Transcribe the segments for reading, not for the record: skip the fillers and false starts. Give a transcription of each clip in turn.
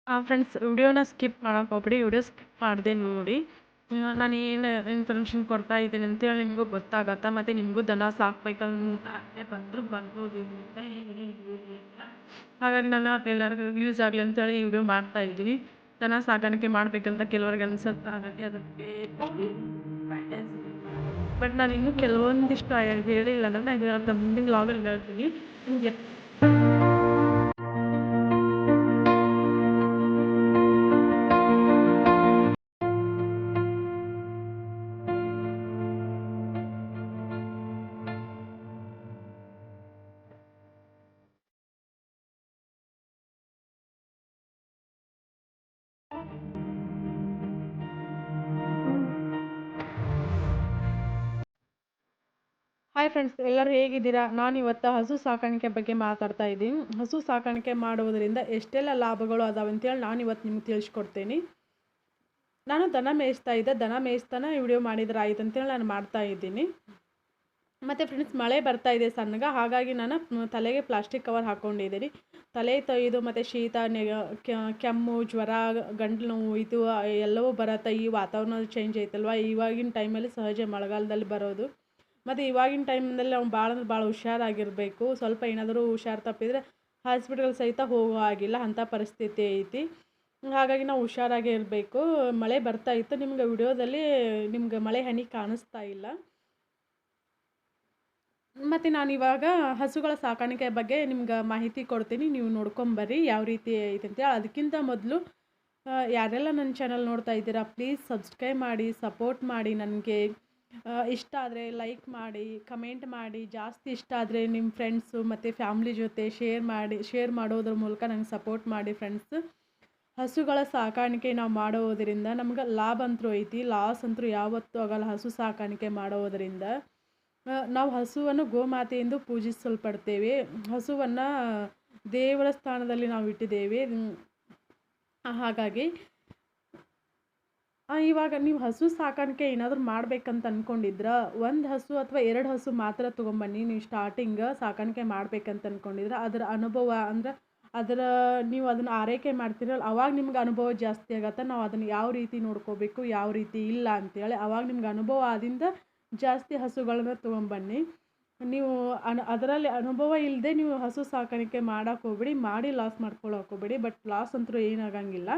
Friends ವಿಡಿಯೋನ skip ಮಾಡೋಕೆ ಹೋಗ್ಬಿಡಿ. ವಿಡಿಯೋ ಸ್ಕಿಪ್ ಮಾಡಿದೆ ನೋಡಿ. ನಾನು ಏನು ಇನ್ಫಾರ್ಮೇಷನ್ ಕೊಡ್ತಾ ಇದ್ದೀನಿ ಅಂತೇಳಿ ನಿಮಗೂ ಗೊತ್ತಾಗತ್ತಾ, ಮತ್ತು ನಿಮಗೂ ದನ ಸಾಕ್ಬೇಕಂತ ಬರ್ಬೋದು. ಹಾಗಾಗಿ ನಾನು ಎಲ್ಲರಿಗೂ ಯೂಸ್ ಆಗಲಿ ಅಂತೇಳಿ ಈ ವಿಡಿಯೋ ಮಾಡ್ತಾ ಇದ್ದೀನಿ. ದನ ಸಾಕಾಣಿಕೆ ಮಾಡಬೇಕಂತ ಕೆಲವ್ರಿಗೆ ಅನ್ಸುತ್ತೆ, ಹಾಗಾಗಿ ಅದಕ್ಕೆ ಬಟ್ ನಾನು ಇನ್ನೂ ಕೆಲವೊಂದಿಷ್ಟು ಹೇಳಿಲ್ಲ ಅಂದರೆ ನಾನು ಮುಂದಿನ ಲಾಗಲ್ಲಿ ಹೇಳ್ತೀನಿ ನಿಮಗೆ. ಹಾಯ್ ಫ್ರೆಂಡ್ಸ್, ಎಲ್ಲರೂ ಹೇಗಿದ್ದೀರಾ? ನಾನು ಇವತ್ತು ಹಸು ಸಾಕಾಣಿಕೆ ಬಗ್ಗೆ ಮಾತಾಡ್ತಾ ಇದ್ದೀನಿ. ಹಸು ಸಾಕಾಣಿಕೆ ಮಾಡುವುದರಿಂದ ಎಷ್ಟೆಲ್ಲ ಲಾಭಗಳು ಅದಾವೆ ಅಂತೇಳಿ ನಾನು ಇವತ್ತು ನಿಮ್ಗೆ ತಿಳಿಸ್ಕೊಡ್ತೀನಿ. ನಾನು ದನ ಮೇಯಿಸ್ತಾ ಇದ್ದೆ, ದನ ಮೇಯಿಸ್ತಾನೆ ವಿಡಿಯೋ ಮಾಡಿದ್ರೆ ಆಯ್ತು ಅಂತೇಳಿ ನಾನು ಮಾಡ್ತಾ ಇದ್ದೀನಿ. ಮತ್ತು ಫ್ರೆಂಡ್ಸ್, ಮಳೆ ಬರ್ತಾ ಇದೆ ಸಣ್ಣಗೆ, ಹಾಗಾಗಿ ನಾನು ತಲೆಗೆ ಪ್ಲಾಸ್ಟಿಕ್ ಕವರ್ ಹಾಕ್ಕೊಂಡಿದ್ದೀನಿ. ತಲೆ ತೊಯ್ದು ಮತ್ತು ಶೀತ, ಕೆಮ್ಮು, ಜ್ವರ, ಗಂಟಲು ನೋವು ಇದು ಎಲ್ಲವೂ ಬರುತ್ತೆ. ಈ ವಾತಾವರಣ ಚೇಂಜ್ ಐತಲ್ವ, ಇವಾಗಿನ ಟೈಮಲ್ಲಿ ಸಹಜ ಮಳೆಗಾಲದಲ್ಲಿ ಬರೋದು. ಮತ್ತು ಇವಾಗಿನ ಟೈಮ್ನಲ್ಲಿ ನಾವು ಭಾಳ ಅಂದ್ರೆ ಭಾಳ ಹುಷಾರಾಗಿರಬೇಕು. ಸ್ವಲ್ಪ ಏನಾದರೂ ಹುಷಾರು ತಪ್ಪಿದರೆ ಹಾಸ್ಪಿಟಲ್ ಸಹಿತ ಹೋಗೋ ಆಗಿಲ್ಲ, ಅಂಥ ಪರಿಸ್ಥಿತಿ ಐತಿ. ಹಾಗಾಗಿ ನಾವು ಹುಷಾರಾಗೇ ಇರಬೇಕು. ಮಳೆ ಬರ್ತಾ ಇತ್ತು, ನಿಮ್ಗೆ ವಿಡಿಯೋದಲ್ಲಿ ನಿಮ್ಗೆ ಮಳೆ ಹನಿ ಕಾಣಿಸ್ತಾ ಇಲ್ಲ. ಮತ್ತು ನಾನಿವಾಗ ಹಸುಗಳ ಸಾಕಾಣಿಕೆ ಬಗ್ಗೆ ನಿಮ್ಗೆ ಮಾಹಿತಿ ಕೊಡ್ತೀನಿ, ನೀವು ನೋಡ್ಕೊಂಬರ್ರಿ ಯಾವ ರೀತಿ ಐತೆ ಅಂತೇಳಿ. ಅದಕ್ಕಿಂತ ಮೊದಲು ಯಾರೆಲ್ಲ ನನ್ನ ಚಾನಲ್ ನೋಡ್ತಾ ಇದ್ದೀರಾ, ಪ್ಲೀಸ್ ಸಬ್ಸ್ಕ್ರೈಬ್ ಮಾಡಿ, ಸಪೋರ್ಟ್ ಮಾಡಿ. ನನಗೆ ಇಷ್ಟ ಆದರೆ ಲೈಕ್ ಮಾಡಿ, ಕಮೆಂಟ್ ಮಾಡಿ. ಜಾಸ್ತಿ ಇಷ್ಟ ಆದರೆ ನಿಮ್ಮ ಫ್ರೆಂಡ್ಸು ಮತ್ತು ಫ್ಯಾಮ್ಲಿ ಜೊತೆ ಶೇರ್ ಮಾಡೋದ್ರ ಮೂಲಕ ನಂಗೆ ಸಪೋರ್ಟ್ ಮಾಡಿ ಫ್ರೆಂಡ್ಸ್. ಹಸುಗಳ ಸಾಕಾಣಿಕೆ ನಾವು ಮಾಡೋದರಿಂದ ನಮ್ಗೆ ಲಾಭ ಅಂತೂ ಐತಿ, ಲಾಸ್ ಅಂತೂ ಯಾವತ್ತೂ ಆಗಲ್ಲ. ಹಸು ಸಾಕಾಣಿಕೆ ಮಾಡೋದರಿಂದ ನಾವು ಹಸುವನ್ನು ಗೋಮಾತೆಯಿಂದ ಪೂಜಿಸಲ್ಪಡ್ತೇವೆ. ಹಸುವನ್ನು ದೇವರ ಸ್ಥಾನದಲ್ಲಿ ನಾವು ಇಟ್ಟಿದ್ದೇವೆ. ಹಾಗಾಗಿ ಇವಾಗ ನೀವು ಹಸು ಸಾಕಾಣಿಕೆ ಏನಾದರೂ ಮಾಡಬೇಕಂತ ಅಂದ್ಕೊಂಡಿದ್ರೆ, ಒಂದು ಹಸು ಅಥವಾ 2 ಹಸು ಮಾತ್ರ ತೊಗೊಂಬನ್ನಿ. ನೀವು ಸ್ಟಾರ್ಟಿಂಗ್ ಸಾಕಾಣಿಕೆ ಮಾಡಬೇಕಂತ ಅಂದ್ಕೊಂಡಿದ್ರೆ ಅದರ ಅನುಭವ ಅಂದ್ರೆ ನೀವು ಅದನ್ನು ಆರೈಕೆ ಮಾಡ್ತೀರಲ್ಲ, ಅವಾಗ ನಿಮ್ಗೆ ಅನುಭವ ಜಾಸ್ತಿ ಆಗತ್ತೆ. ನಾವು ಅದನ್ನು ಯಾವ ರೀತಿ ನೋಡ್ಕೋಬೇಕು, ಯಾವ ರೀತಿ ಇಲ್ಲ ಅಂತೇಳಿ ಅವಾಗ ನಿಮ್ಗೆ ಅನುಭವ ಆದಿಂದ ಜಾಸ್ತಿ ಹಸುಗಳನ್ನ ತೊಗೊಂಬನ್ನಿ. ನೀವು ಅದರಲ್ಲಿ ಅನುಭವ ಇಲ್ಲದೆ ನೀವು ಹಸು ಸಾಕಾಣಿಕೆ ಮಾಡೋಕೆ ಹೋಗ್ಬೇಡಿ, ಮಾಡಿ ಲಾಸ್ ಮಾಡ್ಕೊಳ್ಳೋಕೆ ಹೋಗ್ಬೇಡಿ. ಬಟ್ ಲಾಸ್ ಅಂತೂ ಏನಾಗಂಗಿಲ್ಲ,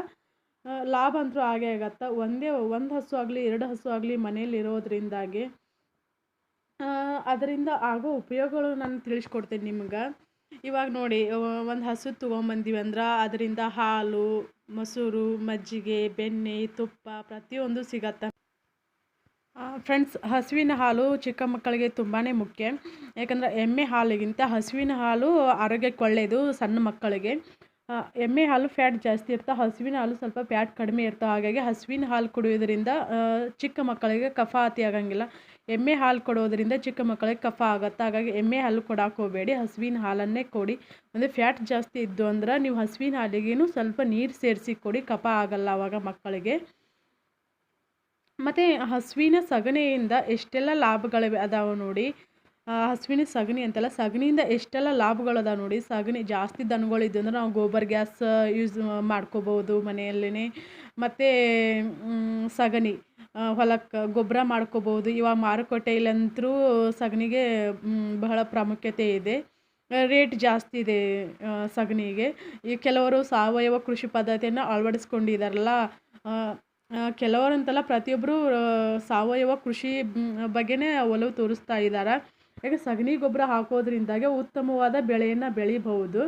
ಲಾಭ ಅಂತೂ ಆಗೇ ಆಗತ್ತೆ. ಒಂದು ಹಸು ಆಗಲಿ 2 ಹಸು ಆಗಲಿ ಮನೇಲಿ ಇರೋದ್ರಿಂದಾಗಿ ಅದರಿಂದ ಆಗೋ ಉಪಯೋಗಗಳು ನಾನು ತಿಳಿಸ್ಕೊಡ್ತೀನಿ ನಿಮ್ಗೆ. ಇವಾಗ ನೋಡಿ, ಒಂದು ಹಸು ತೊಗೊಂಬಂದೀವಿ ಅಂದ್ರೆ ಅದರಿಂದ ಹಾಲು, ಮೊಸರು, ಮಜ್ಜಿಗೆ, ಬೆಣ್ಣೆ, ತುಪ್ಪ ಪ್ರತಿಯೊಂದು ಸಿಗತ್ತೆ. ಫ್ರೆಂಡ್ಸ್, ಹಸುವಿನ ಹಾಲು ಚಿಕ್ಕ ಮಕ್ಕಳಿಗೆ ತುಂಬಾ ಮುಖ್ಯ. ಯಾಕಂದರೆ ಎಮ್ಮೆ ಹಾಲಿಗಿಂತ ಹಸುವಿನ ಹಾಲು ಆರೋಗ್ಯಕ್ಕೆ ಒಳ್ಳೆಯದು ಸಣ್ಣ ಮಕ್ಕಳಿಗೆ. ಎಮ್ಮೆ ಹಾಲು ಫ್ಯಾಟ್ ಜಾಸ್ತಿ ಇರ್ತಾ, ಹಸುವಿನ ಹಾಲು ಸ್ವಲ್ಪ ಫ್ಯಾಟ್ ಕಡಿಮೆ ಇರ್ತಾ. ಹಾಗಾಗಿ ಹಸುವಿನ ಹಾಲು ಕುಡಿಯೋದ್ರಿಂದ ಚಿಕ್ಕ ಮಕ್ಕಳಿಗೆ ಕಫ ಅತಿ ಆಗಂಗಿಲ್ಲ. ಎಮ್ಮೆ ಹಾಲು ಕೊಡೋದ್ರಿಂದ ಚಿಕ್ಕ ಮಕ್ಕಳಿಗೆ ಕಫ ಆಗುತ್ತೆ. ಹಾಗಾಗಿ ಎಮ್ಮೆ ಹಾಲು ಕೊಡೋಕೆ ಹೋಗಬೇಡಿ, ಹಸುವಿನ ಹಾಲನ್ನೇ ಕೊಡಿ. ಅಂದರೆ ಫ್ಯಾಟ್ ಜಾಸ್ತಿ ಇದ್ದು ಅಂದ್ರೆ ನೀವು ಹಸುವಿನ ಹಾಲಿಗೇನು ಸ್ವಲ್ಪ ನೀರು ಸೇರಿಸಿ ಕೊಡಿ, ಕಫ ಆಗಲ್ಲ ಆವಾಗ ಮಕ್ಕಳಿಗೆ. ಮತ್ತು ಹಸುವಿನ ಸಗಣಿಯಿಂದ ಎಷ್ಟೆಲ್ಲ ಲಾಭಗಳಿವೆ ಅದಾವೆ ನೋಡಿ. ಹಸುವಿನ ಸಗಣಿ ಅಂತಲ್ಲ, ಸಗಣಿಯಿಂದ ಎಷ್ಟೆಲ್ಲ ಲಾಭಗಳದಾವೆ ನೋಡಿ. ಸಗಣಿ ಜಾಸ್ತಿ ದನಗಳಿದ್ದು ಅಂದ್ರೆ ನಾವು ಗೋಬರ್ ಗ್ಯಾಸ್ ಯೂಸ್ ಮಾಡ್ಕೋಬೋದು ಮನೆಯಲ್ಲೇ. ಮತ್ತು ಸಗಣಿ ಹೊಲಕ್ಕೆ ಗೊಬ್ಬರ ಮಾಡ್ಕೋಬೋದು. ಇವಾಗ ಮಾರುಕಟ್ಟೆಯಲ್ಲಂತೂ ಸಗಣಿಗೆ ಬಹಳ ಪ್ರಾಮುಖ್ಯತೆ ಇದೆ, ರೇಟ್ ಜಾಸ್ತಿ ಇದೆ ಸಗಣಿಗೆ. ಈ ಕೆಲವರು ಸಾವಯವ ಕೃಷಿ ಪದ್ಧತಿಯನ್ನು ಅಳವಡಿಸ್ಕೊಂಡಿದ್ದಾರಲ್ಲ, ಕೆಲವರಂತಲ್ಲ ಪ್ರತಿಯೊಬ್ಬರು ಸಾವಯವ ಕೃಷಿ ಬಗ್ಗೆನೇ ಒಲವು ತೋರಿಸ್ತಾ ಇದ್ದಾರೆ. ಯಾಕೆ ಸಗಣಿ ಗೊಬ್ಬರ ಹಾಕೋದ್ರಿಂದಾಗೆ ಉತ್ತಮವಾದ ಬೆಳೆಯನ್ನು ಬೆಳಿಬಹುದು.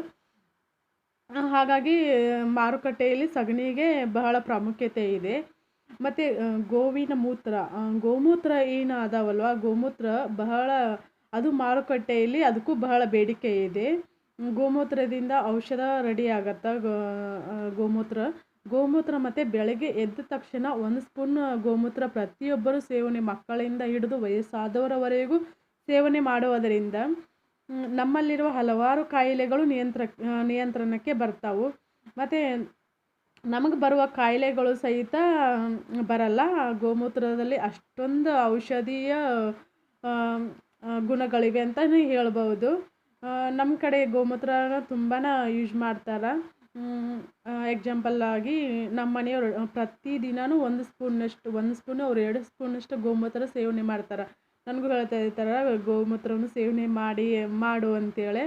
ಹಾಗಾಗಿ ಮಾರುಕಟ್ಟೆಯಲ್ಲಿ ಸಗಣಿಗೆ ಬಹಳ ಪ್ರಾಮುಖ್ಯತೆ ಇದೆ. ಮತ್ತು ಗೋವಿನ ಮೂತ್ರ, ಗೋಮೂತ್ರ ಏನು ಅದಾವಲ್ವ, ಗೋಮೂತ್ರ ಬಹಳ ಅದು ಮಾರುಕಟ್ಟೆಯಲ್ಲಿ ಅದಕ್ಕೂ ಬಹಳ ಬೇಡಿಕೆ ಇದೆ. ಗೋಮೂತ್ರದಿಂದ ಔಷಧ ರೆಡಿ ಆಗತ್ತೆ. ಗೋಮೂತ್ರ ಮತ್ತು ಬೆಳಗ್ಗೆ ಎದ್ದ ತಕ್ಷಣ 1 ಸ್ಪೂನ್ ಗೋಮೂತ್ರ ಪ್ರತಿಯೊಬ್ಬರು ಸೇವನೆ, ಮಕ್ಕಳಿಂದ ಹಿಡಿದು ವಯಸ್ಸಾದವರವರೆಗೂ ಸೇವನೆ ಮಾಡುವುದರಿಂದ ನಮ್ಮಲ್ಲಿರುವ ಹಲವಾರು ಕಾಯಿಲೆಗಳು ನಿಯಂತ್ರಣಕ್ಕೆ ಬರ್ತಾವೆ. ಮತ್ತು ನಮಗೆ ಬರುವ ಕಾಯಿಲೆಗಳು ಸಹಿತ ಬರಲ್ಲ. ಗೋಮೂತ್ರದಲ್ಲಿ ಅಷ್ಟೊಂದು ಔಷಧೀಯ ಗುಣಗಳಿವೆ ಅಂತಲೇ ಹೇಳ್ಬೋದು. ನಮ್ಮ ಕಡೆ ಗೋಮೂತ್ರನ ತುಂಬಾ ಯೂಸ್ ಮಾಡ್ತಾರೆ. ಎಕ್ಸಾಂಪಲ್ ಆಗಿ ನಮ್ಮ ಮನೆಯವರು ಪ್ರತಿದಿನವೂ ಒಂದು ಸ್ಪೂನು ಅವ್ರು 2 ಸ್ಪೂನಷ್ಟು ಗೋಮೂತ್ರ ಸೇವನೆ ಮಾಡ್ತಾರೆ. ನನಗೂ ಹೇಳ್ತಾ ಇರ್ತಾರೆ ಗೋಮೂತ್ರವನ್ನು ಸೇವನೆ ಮಾಡು ಅಂತೇಳಿ.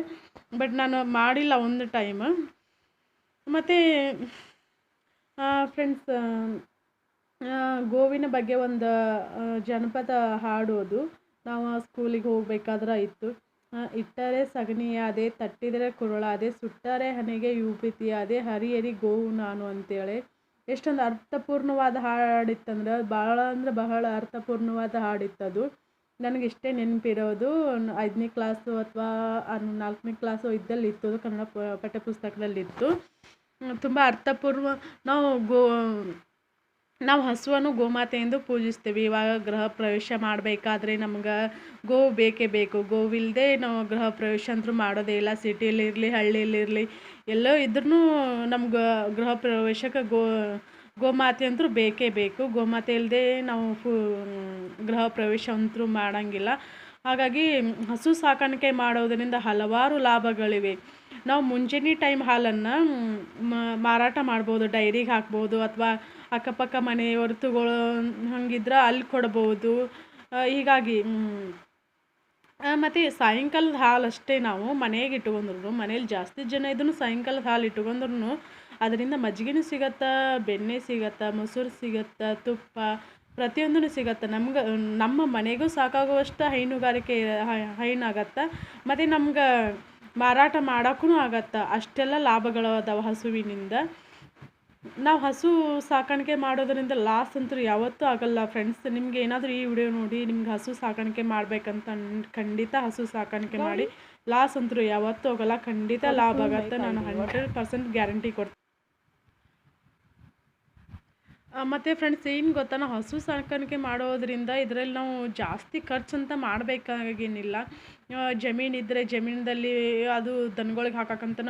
ಬಟ್ ನಾನು ಮಾಡಿಲ್ಲ ಒಂದು ಟೈಮ್. ಮತ್ತು ಫ್ರೆಂಡ್ಸ್, ಗೋವಿನ ಬಗ್ಗೆ ಒಂದು ಜನಪದ ಹಾಡೋದು ನಾವು ಸ್ಕೂಲಿಗೆ ಹೋಗ್ಬೇಕಾದ್ರೆ ಇತ್ತು. ಇಟ್ಟರೆ ಸಗಣಿಯಾದೆ, ತಟ್ಟಿದರೆ ಕುರುಳಾದೆ, ಸುಟ್ಟರೆ ಹಣೆಗೆ ವಿಭೂತಿಯಾದೆ, ಹರಿಹರಿ ಗೋವು ನಾನು ಅಂತೇಳಿ. ಎಷ್ಟೊಂದು ಅರ್ಥಪೂರ್ಣವಾದ ಹಾಡಿತ್ತಂದ್ರೆ ಭಾಳ ಅಂದ್ರೆ ಬಹಳ ಅರ್ಥಪೂರ್ಣವಾದ ಹಾಡಿತ್ತದು. ನನಗಿಷ್ಟೇ ನೆನಪಿರೋದು 5ನೇ ಕ್ಲಾಸು ಅಥವಾ 4ನೇ ಕ್ಲಾಸು ಇದ್ದಲ್ಲಿತ್ತು, ಅದು ಕನ್ನಡ ಪಠ್ಯಪುಸ್ತಕದಲ್ಲಿತ್ತು. ತುಂಬ ಅರ್ಥಪೂರ್ವ. ನಾವು ಹಸುವನ್ನು ಗೋಮಾತೆ ಎಂದು ಪೂಜಿಸ್ತೀವಿ. ಇವಾಗ ಗೃಹ ಪ್ರವೇಶ ಮಾಡಬೇಕಾದ್ರೆ ನಮ್ಗೆ ಗೋವು ಬೇಕೇ ಬೇಕು. ಗೋವಿಲ್ಲದೆ ನಾವು ಗೃಹ ಪ್ರವೇಶ ಅಂತೂ ಮಾಡೋದೇ ಇಲ್ಲ. ಸಿಟಿಲಿರಲಿ ಹಳ್ಳಿಲಿರಲಿ ಎಲ್ಲೋ ಇದ್ರೂ ನಮ್ಗೆ ಗೃಹ ಪ್ರವೇಶಕ್ಕೆ ಗೋಮಾತೆ ಅಂತೂ ಬೇಕೇ ಬೇಕು. ಗೋಮಾತೆ ಇಲ್ಲದೆ ನಾವು ಗೃಹ ಪ್ರವೇಶ ಅಂತೂ ಮಾಡೋಂಗಿಲ್ಲ. ಹಾಗಾಗಿ ಹಸು ಸಾಕಾಣಿಕೆ ಮಾಡೋದರಿಂದ ಹಲವಾರು ಲಾಭಗಳಿವೆ. ನಾವು ಮುಂಜಾನೆ ಟೈಮ್ ಹಾಲನ್ನು ಮಾರಾಟ ಮಾಡ್ಬೋದು, ಡೈರಿಗೆ ಹಾಕ್ಬೋದು, ಅಥವಾ ಅಕ್ಕಪಕ್ಕ ಮನೆಯವರು ತಗೊಳ್ಳೋ ಹಂಗಿದ್ರೆ ಅಲ್ಲಿ ಕೊಡ್ಬೋದು. ಹೀಗಾಗಿ ಮತ್ತು ಸಾಯಂಕಾಲದ ಹಾಲು ಅಷ್ಟೇ ನಾವು ಮನೆಗೆ ಇಟ್ಕೊಂಡ್ರು, ಮನೇಲಿ ಜಾಸ್ತಿ ಜನ ಇದ್ರೂ ಸಾಯಂಕಾಲದ ಹಾಲು ಇಟ್ಕೊಂಡ್ರು ಅದರಿಂದ ಮಜ್ಜಿಗೆನೂ ಸಿಗತ್ತೆ, ಬೆಣ್ಣೆ ಸಿಗತ್ತೆ, ಮೊಸರು ಸಿಗತ್ತೆ, ತುಪ್ಪ ಪ್ರತಿಯೊಂದೂ ಸಿಗತ್ತೆ. ನಮ್ಮ ಮನೆಗೂ ಸಾಕಾಗುವಷ್ಟು ಹೈನಾಗತ್ತೆ. ಮತ್ತು ನಮ್ಗೆ ಮಾರಾಟ ಮಾಡೋಕ್ಕೂ ಆಗತ್ತೆ. ಅಷ್ಟೆಲ್ಲ ಲಾಭಗಳು ಅದಾವೆ ಹಸುವಿನಿಂದ. ನಾವು ಹಸು ಸಾಕಾಣಿಕೆ ಮಾಡೋದರಿಂದ ಲಾಸ್ ಅಂತೂ ಯಾವತ್ತೂ ಆಗಲ್ಲ ಫ್ರೆಂಡ್ಸ್. ನಿಮ್ಗೆ ಏನಾದರೂ ಈ ವಿಡಿಯೋ ನೋಡಿ ನಿಮ್ಗೆ ಹಸು ಸಾಕಾಣಿಕೆ ಮಾಡ್ಬೇಕಂತ ಖಂಡಿತ ಹಸು ಸಾಕಾಣಿಕೆ ಮಾಡಿ. ಲಾಸ್ ಅಂತೂ ಯಾವತ್ತೂ ಹೋಗಲ್ಲ, ಖಂಡಿತ ಲಾಭ ಆಗತ್ತೆ. ನಾನು 100% ಗ್ಯಾರಂಟಿ ಕೊಡ್ತೀನಿ. ಮತ್ತು ಫ್ರೆಂಡ್ಸ್, ಏನು ಗೊತ್ತಾ, ನಾವು ಹಸು ಸಾಕಾಣಿಕೆ ಮಾಡೋದರಿಂದ ಇದರಲ್ಲಿ ನಾವು ಜಾಸ್ತಿ ಖರ್ಚಂತ ಮಾಡಬೇಕಾಗೇನಿಲ್ಲ. ಜಮೀನಿದ್ದರೆ ಜಮೀನಲ್ಲಿ ಅದು ದನಗಳಿಗೆ ಹಾಕೋಕ್ಕಂತ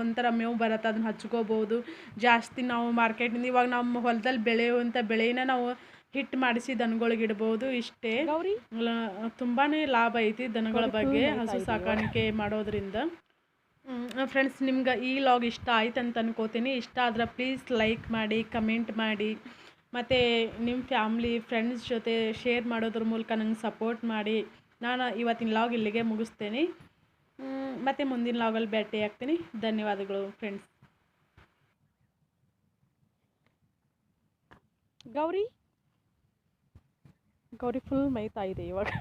ಒಂಥರ ಮೇವು ಬರುತ್ತೆ, ಅದನ್ನು ಹಚ್ಕೋಬೋದು. ಜಾಸ್ತಿ ನಾವು ಮಾರ್ಕೆಟಿಂದ ಇವಾಗ ನಮ್ಮ ಹೊಲದಲ್ಲಿ ಬೆಳೆಯುವಂಥ ಬೆಳೆನ ನಾವು ಹಿಟ್ಟು ಮಾಡಿಸಿ ದನಗಳಿಗೆ ಇಡ್ಬೋದು. ಇಷ್ಟೇ. ತುಂಬಾ ಲಾಭ ಐತಿ ದನಗಳ ಬಗ್ಗೆ ಹಸು ಸಾಕಾಣಿಕೆ ಮಾಡೋದ್ರಿಂದ. ಫ್ರೆಂಡ್ಸ್, ನಿಮ್ಗೆ ಈ ಲಾಗ್ ಇಷ್ಟ ಆಯ್ತು ಅಂತ ಅನ್ಕೋತೀನಿ. ಇಷ್ಟ ಆದ್ರೆ ಪ್ಲೀಸ್ ಲೈಕ್ ಮಾಡಿ, ಕಮೆಂಟ್ ಮಾಡಿ, ಮತ್ತು ನಿಮ್ಮ ಫ್ಯಾಮ್ಲಿ ಫ್ರೆಂಡ್ಸ್ ಜೊತೆ ಶೇರ್ ಮಾಡೋದ್ರ ಮೂಲಕ ನಂಗೆ ಸಪೋರ್ಟ್ ಮಾಡಿ. ನಾನು ಇವತ್ತಿನ ಲಾಗ್ ಇಲ್ಲಿಗೆ ಮುಗಿಸ್ತೇನೆ. ಮತ್ತು ಮುಂದಿನ ಲಾಗಲ್ಲಿ ಭೇಟಿ ಆಗ್ತೀನಿ. ಧನ್ಯವಾದಗಳು ಫ್ರೆಂಡ್ಸ್. ಗೌರಿ ಫುಲ್ ಮೈತಾ ಇದೆ ಇವಾಗ.